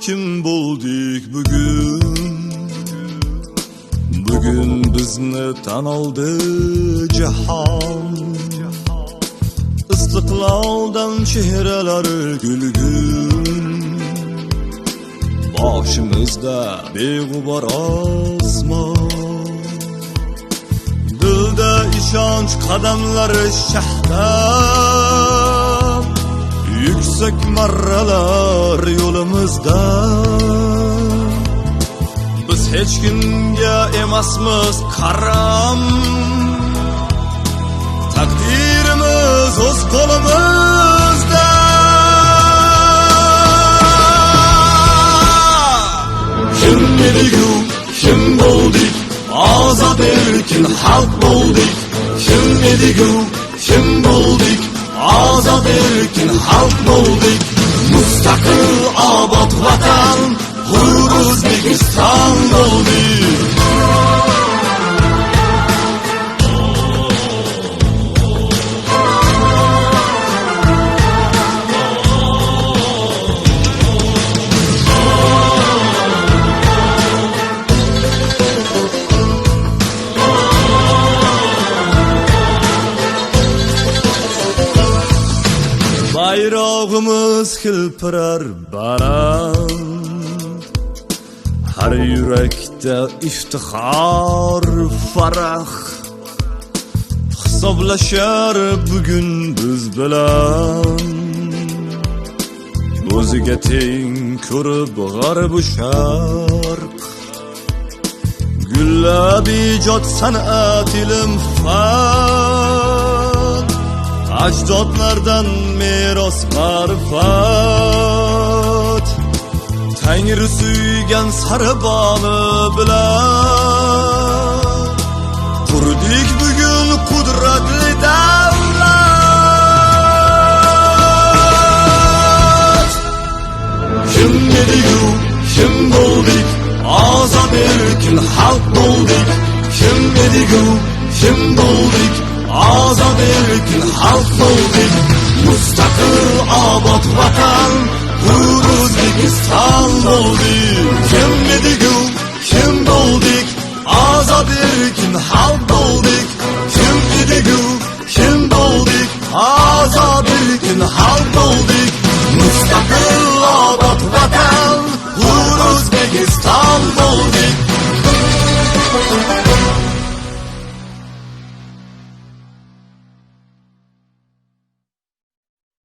kim bo'ldik bugun? Bugun bizni tan oldi jahon. Istiqloldan chehralari gulgun. Boshimizda beg'ubor osmon. Dilda ishonch qadamlari shahdam. Yuksak marralar yo'limizda. Biz hech kimga emasmiz qaram. Takdirimiz o'z qo'limizda. Kim edik-u, kim bo'ldik? Ozod erkin xalq bo'ldik. Kim edik-u, kim bo'ldik? Ozod erkin xalq bo'ldik. Mustaqil obod vatan, hur O'zbekiston bo'ldik. Bayrog'imiz hilpirar baland. Har yurakda iftixor, farah. Hisoblashar bugun biz bilan. O'ziga teng ko'rib g'arb u sharq. Gullab ijod, san'at, ilm, fan. Ajdodlardan meros ma'rifat. Tangri suygan sariboni bilan qurdik bugun qudratli davlat. Kim edik-u, kim bo'ldik? Ozod erkin xalq bo'ldik. Kim edik-u, kim bo'ldik? Ozod erkin xalq bo'ldik. Mustaqil obod vatan, hur O'zbekiston bo'ldik. Kim edik-u, kim bo'ldik? Ozod erkin xalq bo'ldik. Kim edik-u, kim bo'ldik? Ozod